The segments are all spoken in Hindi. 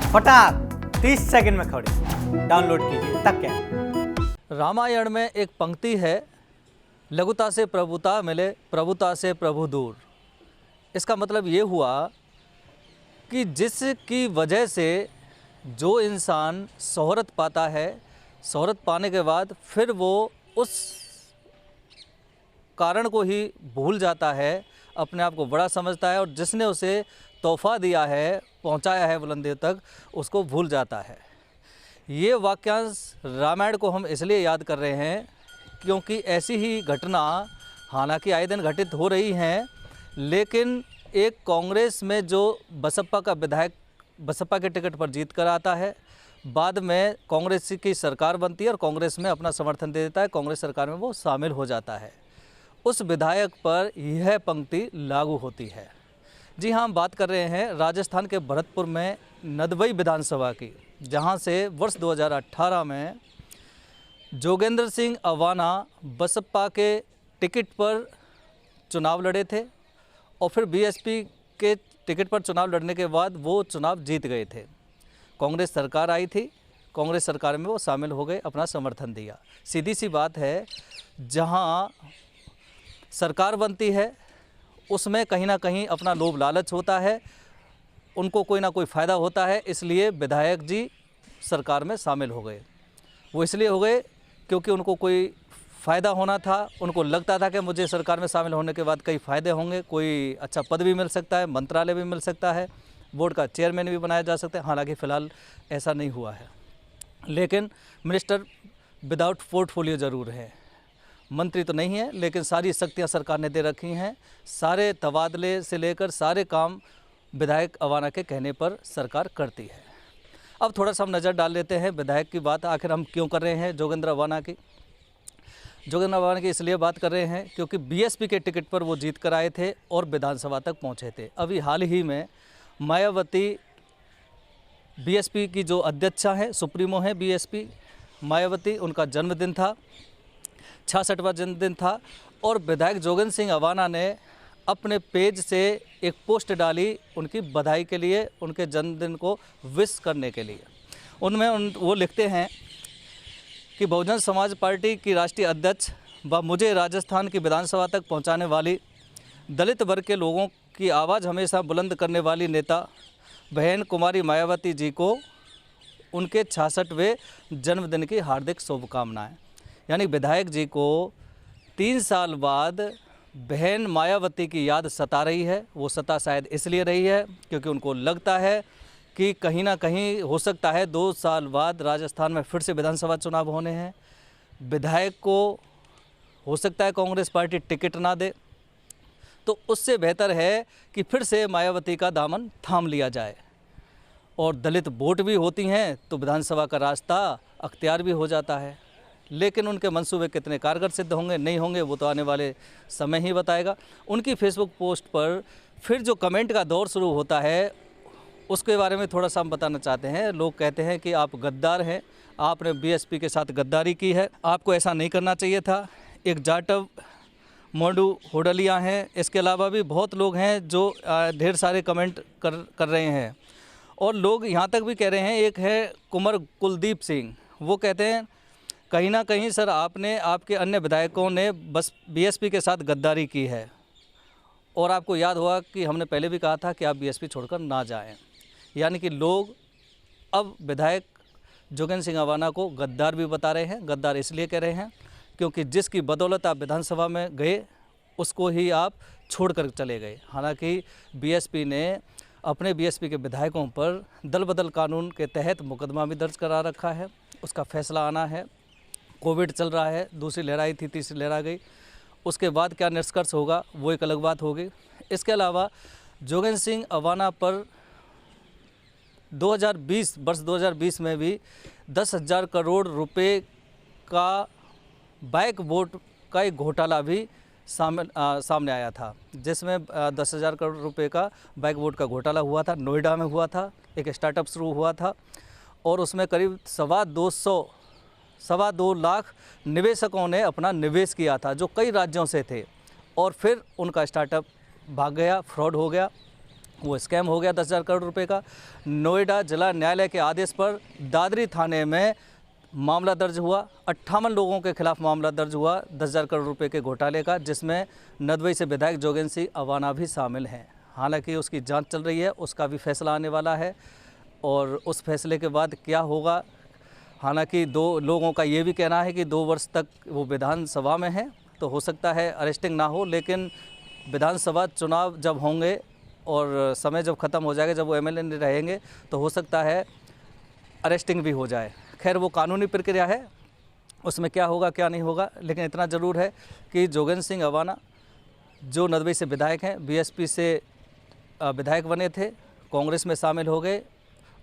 फटाक 30 सेकंड में खड़ी डाउनलोड कीजिए। तक क्या रामायण में एक पंक्ति है, लघुता से प्रभुता मिले, प्रभुता से प्रभु दूर। इसका मतलब ये हुआ कि जिसकी वजह से जो इंसान शोहरत पाता है, शोहरत पाने के बाद फिर वो उस कारण को ही भूल जाता है, अपने आप को बड़ा समझता है और जिसने उसे तोहफा दिया है, पहुंचाया है बुलंदियों तक, उसको भूल जाता है। ये वाक्यांश रामायण को हम इसलिए याद कर रहे हैं क्योंकि ऐसी ही घटना हालांकि आए दिन घटित हो रही हैं, लेकिन एक कांग्रेस में जो बसपा का विधायक बसपा के टिकट पर जीत कर आता है, बाद में कांग्रेस की सरकार बनती है और कांग्रेस में अपना समर्थन दे देता है, कांग्रेस सरकार में वो शामिल हो जाता है। उस विधायक पर यह पंक्ति लागू होती है। जी हाँ, हम बात कर रहे हैं राजस्थान के भरतपुर में नदबई विधानसभा की, जहां से वर्ष 2018 में जोगेंद्र सिंह अवाना बसपा के टिकट पर चुनाव लड़े थे और फिर बीएसपी के टिकट पर चुनाव लड़ने के बाद वो चुनाव जीत गए थे। कांग्रेस सरकार आई थी, कांग्रेस सरकार में वो शामिल हो गए, अपना समर्थन दिया। सीधी सी बात है, जहाँ सरकार बनती है उसमें कहीं ना कहीं अपना लोभ लालच होता है, उनको कोई ना कोई फ़ायदा होता है, इसलिए विधायक जी सरकार में शामिल हो गए। वो इसलिए हो गए क्योंकि उनको कोई फ़ायदा होना था, उनको लगता था कि मुझे सरकार में शामिल होने के बाद कई फ़ायदे होंगे, कोई अच्छा पद भी मिल सकता है, मंत्रालय भी मिल सकता है, बोर्ड का चेयरमैन भी बनाया जा सकता है। हालांकि फ़िलहाल ऐसा नहीं हुआ है, लेकिन मिनिस्टर विदाउट पोर्टफोलियो ज़रूर है। मंत्री तो नहीं है, लेकिन सारी शक्तियां सरकार ने दे रखी हैं। सारे तबादले से लेकर सारे काम विधायक अवाना के कहने पर सरकार करती है। अब थोड़ा सा हम नज़र डाल लेते हैं विधायक की बात आखिर हम क्यों कर रहे हैं जोगेंद्र अवाना की। जोगेंद्र अवाना की इसलिए बात कर रहे हैं क्योंकि बीएसपी के टिकट पर वो जीत कर आए थे और विधानसभा तक पहुँचे थे। अभी हाल ही में मायावती बीएसपी की जो अध्यक्षा हैं, सुप्रीमो हैं बीएसपी मायावती, उनका जन्मदिन था, 66वां जन्मदिन था और विधायक जोगेंद्र सिंह अवाना ने अपने पेज से एक पोस्ट डाली उनकी बधाई के लिए, उनके जन्मदिन को विश करने के लिए। उनमें वो लिखते हैं कि बहुजन समाज पार्टी की राष्ट्रीय अध्यक्ष व मुझे राजस्थान की विधानसभा तक पहुंचाने वाली, दलित वर्ग के लोगों की आवाज़ हमेशा बुलंद करने वाली नेता बहन कुमारी मायावती जी को उनके 66वें जन्मदिन की हार्दिक शुभकामनाएँ। यानी विधायक जी को 3 साल बाद बहन मायावती की याद सता रही है। वो सता शायद इसलिए रही है क्योंकि उनको लगता है कि कहीं ना कहीं हो सकता है 2 साल बाद राजस्थान में फिर से विधानसभा चुनाव होने हैं, विधायक को हो सकता है कांग्रेस पार्टी टिकट ना दे, तो उससे बेहतर है कि फिर से मायावती का दामन थाम लिया जाए और दलित वोट भी होती हैं तो विधानसभा का रास्ता अख्तियार भी हो जाता है। लेकिन उनके मंसूबे कितने कारगर सिद्ध होंगे नहीं होंगे वो तो आने वाले समय ही बताएगा। उनकी फेसबुक पोस्ट पर फिर जो कमेंट का दौर शुरू होता है उसके बारे में थोड़ा सा हम बताना चाहते हैं। लोग कहते हैं कि आप गद्दार हैं, आपने बीएसपी के साथ गद्दारी की है, आपको ऐसा नहीं करना चाहिए था। एक जाटव मोडू होडलिया हैं, इसके अलावा भी बहुत लोग हैं जो ढेर सारे कमेंट कर रहे हैं और लोग यहाँ तक भी कह रहे हैं। एक है कुंवर कुलदीप सिंह, वो कहते हैं कहीं ना कहीं सर आपने, आपके अन्य विधायकों ने बस बीएसपी के साथ गद्दारी की है और आपको याद होगा कि हमने पहले भी कहा था कि आप बीएसपी छोड़कर ना जाएं। यानी कि लोग अब विधायक जोगेंद्र सिंह अवाना को गद्दार भी बता रहे हैं। गद्दार इसलिए कह रहे हैं क्योंकि जिसकी बदौलत आप विधानसभा में गए उसको ही आप छोड़कर चले गए। हालांकि बीएसपी ने अपने बीएसपी के विधायकों पर दल बदल कानून के तहत मुकदमा भी दर्ज करा रखा है, उसका फैसला आना है। कोविड चल रहा है, दूसरी लहर आई थी, तीसरी लहर आ गई, उसके बाद क्या निष्कर्ष होगा वो एक अलग बात होगी। इसके अलावा जोगेंद्र सिंह अवाना पर 2020 वर्ष 2020 में भी 10,000 करोड़ रुपए का बैक वोट का एक घोटाला भी सामने आया था, जिसमें 10,000 करोड़ रुपए का बैक वोट का घोटाला हुआ था। नोएडा में हुआ था, एक स्टार्टअप शुरू हुआ था और उसमें करीब 2.25 लाख निवेशकों ने अपना निवेश किया था जो कई राज्यों से थे और फिर उनका स्टार्टअप भाग गया, फ्रॉड हो गया। वो स्कैम हो गया 10,000 करोड़ रुपए का। नोएडा जिला न्यायालय के आदेश पर दादरी थाने में मामला दर्ज हुआ, 58 लोगों के खिलाफ मामला दर्ज हुआ 10,000 करोड़ रुपए के घोटाले का, जिसमें नदवई से विधायक जोगेंद्र सिंह अवाना भी शामिल हैं। हालांकि उसकी जांच चल रही है, उसका भी फैसला आने वाला है और उस फैसले के बाद क्या होगा। हालांकि 2 लोगों का ये भी कहना है कि 2 वर्ष तक वो विधानसभा में हैं, तो हो सकता है अरेस्टिंग ना हो, लेकिन विधानसभा चुनाव जब होंगे और समय जब ख़त्म हो जाएगा, जब वो एमएलए नहीं रहेंगे, तो हो सकता है अरेस्टिंग भी हो जाए। खैर वो कानूनी प्रक्रिया है, उसमें क्या होगा क्या नहीं होगा, लेकिन इतना ज़रूर है कि जोगेंद्र सिंह अवाना जो नदवई से विधायक हैं, बीएसपी से विधायक बने थे, कांग्रेस में शामिल हो गए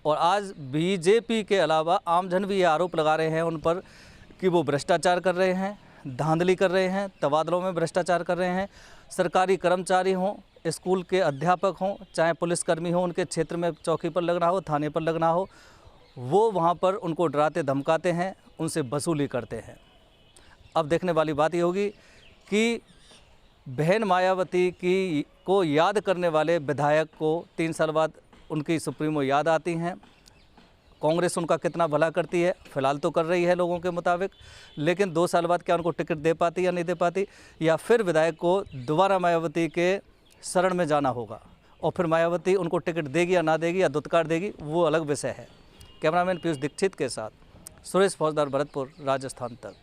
और आज बीजेपी के अलावा आमजन भी ये आरोप लगा रहे हैं उन पर कि वो भ्रष्टाचार कर रहे हैं, धांधली कर रहे हैं, तबादलों में भ्रष्टाचार कर रहे हैं। सरकारी कर्मचारी हों, स्कूल के अध्यापक हों, चाहे पुलिसकर्मी हों, उनके क्षेत्र में चौकी पर लगना हो, थाने पर लगना हो, वो वहाँ पर उनको डराते धमकाते हैं, उनसे वसूली करते हैं। अब देखने वाली बात ये होगी कि बहन मायावती की को याद करने वाले विधायक को 3 साल बाद उनकी सुप्रीमो याद आती हैं। कांग्रेस उनका कितना भला करती है, फिलहाल तो कर रही है लोगों के मुताबिक, लेकिन 2 साल बाद क्या उनको टिकट दे पाती या नहीं दे पाती, या फिर विधायक को दोबारा मायावती के शरण में जाना होगा और फिर मायावती उनको टिकट देगी या ना देगी या दुत्कार देगी, वो अलग विषय है। कैमरामैन पीयूष दीक्षित के साथ सुरेश फौजदार, भरतपुर, राजस्थान तक।